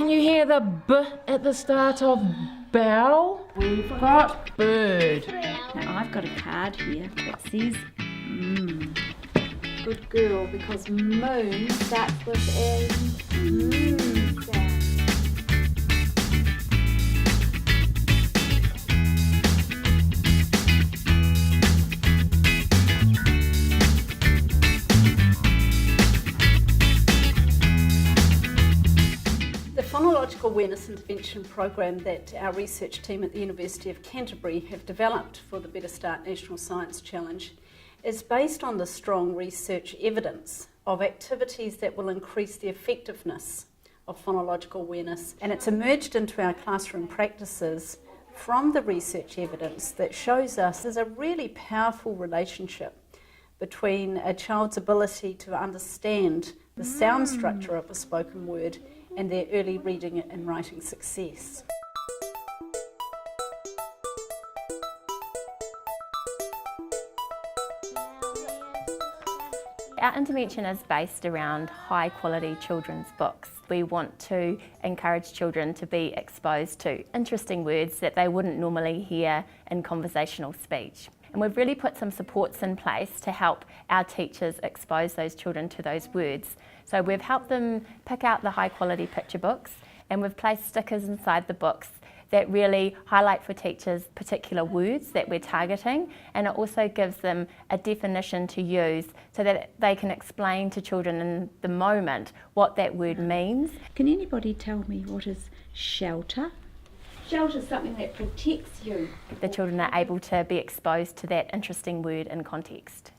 Can you hear the B at the start of bell? We've got bird. Now I've got a card here that says Good girl, because moon starts with a sound. The Phonological Awareness Intervention program that our research team at the University of Canterbury have developed for the Better Start National Science Challenge is based on the strong research evidence of activities that will increase the effectiveness of phonological awareness, and it's emerged into our classroom practices from the research evidence that shows us there's a really powerful relationship between a child's ability to understand the sound structure of a spoken word and their early reading and writing success. Our intervention is based around high quality children's books. We want to encourage children to be exposed to interesting words that they wouldn't normally hear in conversational speech. And we've really put some supports in place to help our teachers expose those children to those words. So we've helped them pick out the high quality picture books, and we've placed stickers inside the books that really highlight for teachers particular words that we're targeting, and it also gives them a definition to use so that they can explain to children in the moment what that word means. Can anybody tell me what is shelter? Shelter is something that protects you. The children are able to be exposed to that interesting word in context.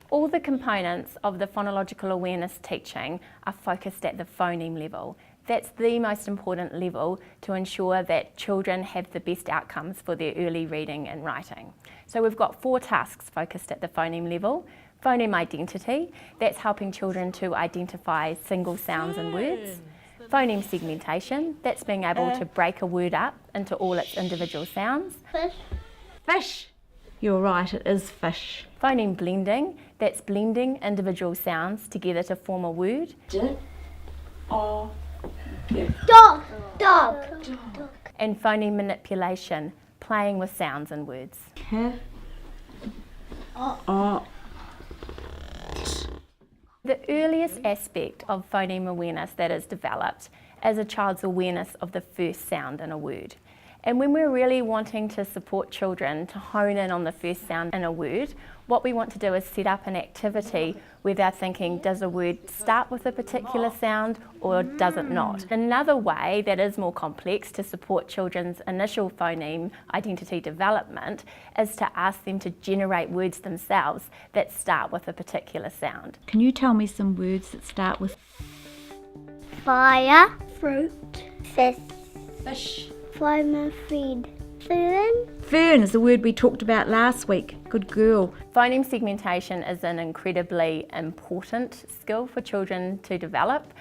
All the components of the phonological awareness teaching are focused at the phoneme level. That's the most important level to ensure that children have the best outcomes for their early reading and writing. So we've got 4 tasks focused at the phoneme level. Phoneme identity, that's helping children to identify single sounds and words. Phoneme segmentation, that's being able to break a word up into all its individual sounds. Fish. You're right, it is fish. Phoneme blending, that's blending individual sounds together to form a word. Dog. And phoneme manipulation, playing with sounds and words. The earliest aspect of phoneme awareness that is developed is a child's awareness of the first sound in a word. And when we're really wanting to support children to hone in on the first sound in a word, what we want to do is set up an activity where they're thinking, does a word start with a particular sound or does it not? Another way that is more complex to support children's initial phoneme identity development is to ask them to generate words themselves that start with a particular sound. Can you tell me some words that start with Fire. Fruit. Fish. Feed. Fern is the word we talked about last week. Good girl. Phoneme segmentation is an incredibly important skill for children to develop.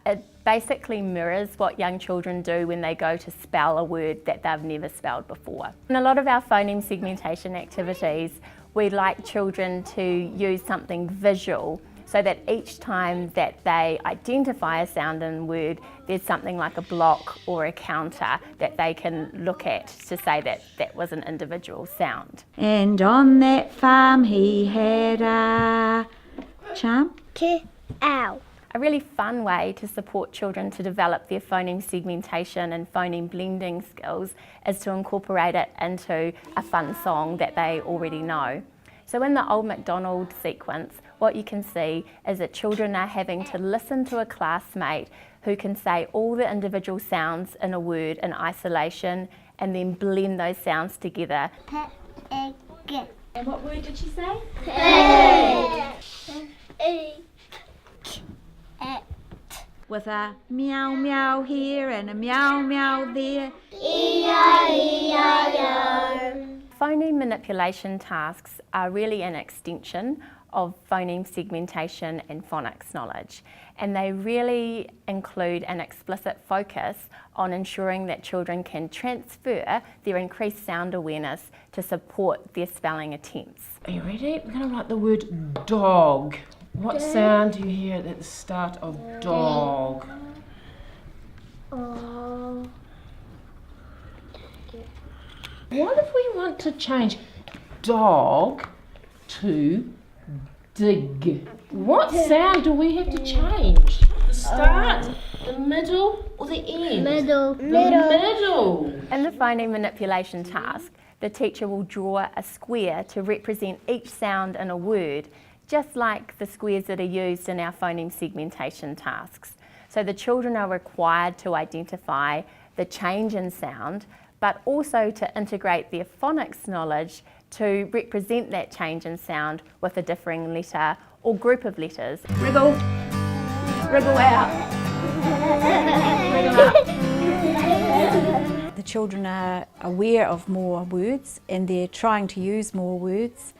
It basically mirrors what young children do when they go to spell a word that they've never spelled before. In a lot of our phoneme segmentation activities, we like children to use something visual so that each time that they identify a sound in a word, there's something like a block or a counter that they can look at to say that that was an individual sound. And on that farm he had a charm. Ow. A really fun way to support children to develop their phoneme segmentation and phoneme blending skills is to incorporate it into a fun song that they already know. So in the Old MacDonald sequence, what you can see is that children are having to listen to a classmate who can say all the individual sounds in a word in isolation and then blend those sounds together. Egg. And what word did she say? With a meow meow here and a meow meow there. Phoneme manipulation tasks are really an extension of phoneme segmentation and phonics knowledge, and they really include an explicit focus on ensuring that children can transfer their increased sound awareness to support their spelling attempts. Are you ready? We're going to write the word dog. What sound do you hear at the start of dog? What if we want to change dog to dig? What sound do we have to change? The start, the middle, or the end? Middle. The middle. In the phoneme manipulation task, the teacher will draw a square to represent each sound in a word, just like the squares that are used in our phoneme segmentation tasks. So the children are required to identify the change in sound, but also to integrate their phonics knowledge to represent that change in sound with a differing letter or group of letters. Wriggle. Wriggle out. Wriggle up. The children are aware of more words and they're trying to use more words,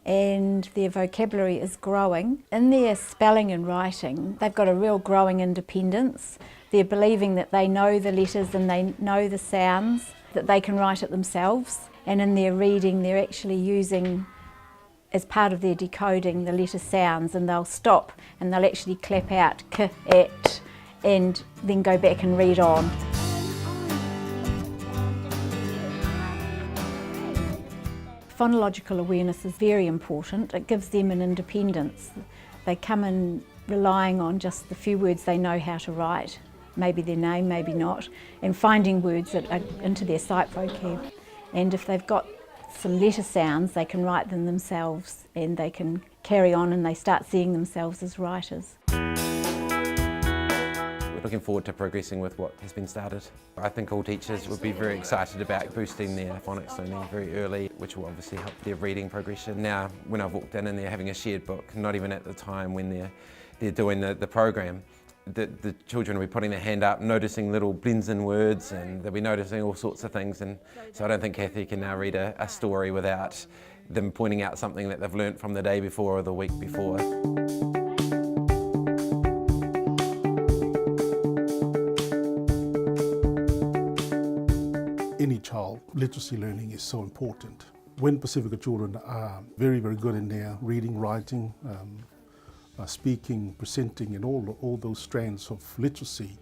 and their vocabulary is growing. In their spelling and writing, they've got a real growing independence. They're believing that they know the letters and they know the sounds, that they can write it themselves. And in their reading, they're actually using, as part of their decoding, the letter sounds, and they'll stop and they'll actually clap out k, at, and then go back and read on. Phonological awareness is very important. It gives them an independence. They come in relying on just the few words they know how to write, maybe their name, maybe not, and finding words that are into their sight vocab. And if they've got some letter sounds, they can write them themselves and they can carry on and they start seeing themselves as writers. We're looking forward to progressing with what has been started. I think all teachers would be very excited about boosting their phonics learning very early, which will obviously help their reading progression. Now, when I've walked in and they're having a shared book, not even at the time when they're doing the program, the children will be putting their hand up, noticing little blends in words, and they'll be noticing all sorts of things. And so I don't think Kathy can now read a story without them pointing out something that they've learnt from the day before or the week before. Any child, literacy learning is so important. When Pacifica children are very, very good in their reading, writing, speaking, presenting, and all those strands of literacy,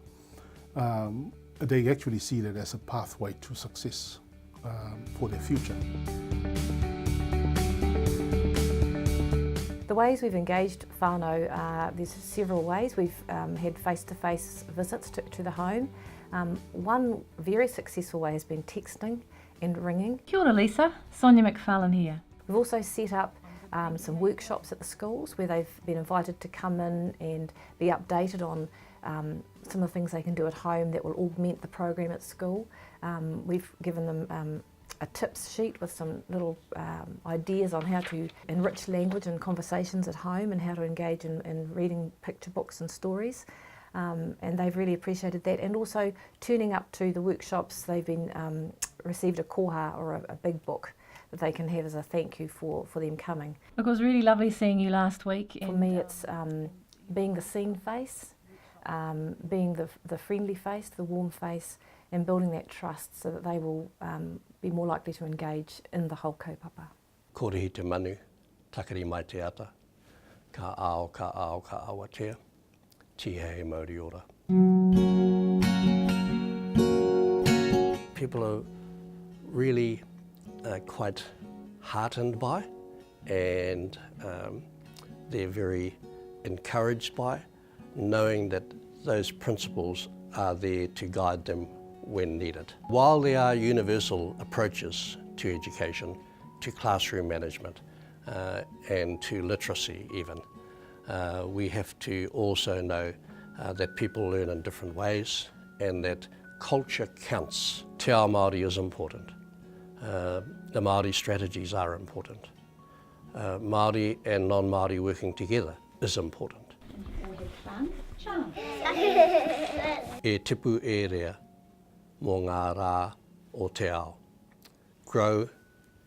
they actually see that as a pathway to success for their future. The ways we've engaged whānau, there's several ways. We've had face-to-face visits to the home. One very successful way has been texting and ringing. Kia ora Lisa, Sonia McFarlane here. We've also set up some workshops at the schools where they've been invited to come in and be updated on some of the things they can do at home that will augment the program at school. We've given them a tips sheet with some little ideas on how to enrich language and conversations at home and how to engage in reading picture books and stories. And they've really appreciated that, and also turning up to the workshops. They've been received a koha or a big book that they can have as a thank you for them coming. Look, it was really lovely seeing you last week. For me, it's being the seen face, being the friendly face, the warm face, and building that trust so that they will be more likely to engage in the whole kaupapa. Kōrehi te manu, takari mai te ata, ka ao, ka awatea. People are really quite heartened by, and they're very encouraged by, knowing that those principles are there to guide them when needed. While there are universal approaches to education, to classroom management, and to literacy even, we have to also know that people learn in different ways and that culture counts. Te ao Māori is important. The Māori strategies are important. Māori and non-Māori working together is important. E tipu e rea mō ngā rā o te ao. Grow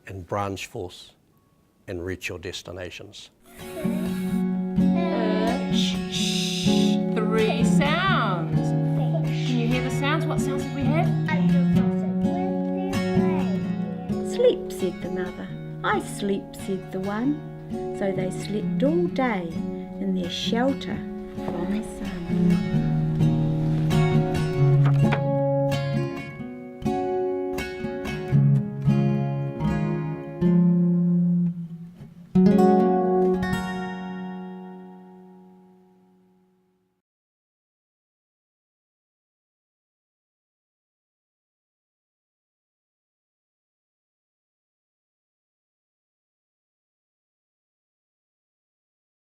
and branch forth and reach your destinations. 3 sounds. Can you hear the sounds? What sounds did we have? Sleep, said the mother. I sleep, said the one. So they slept all day in their shelter from the sun.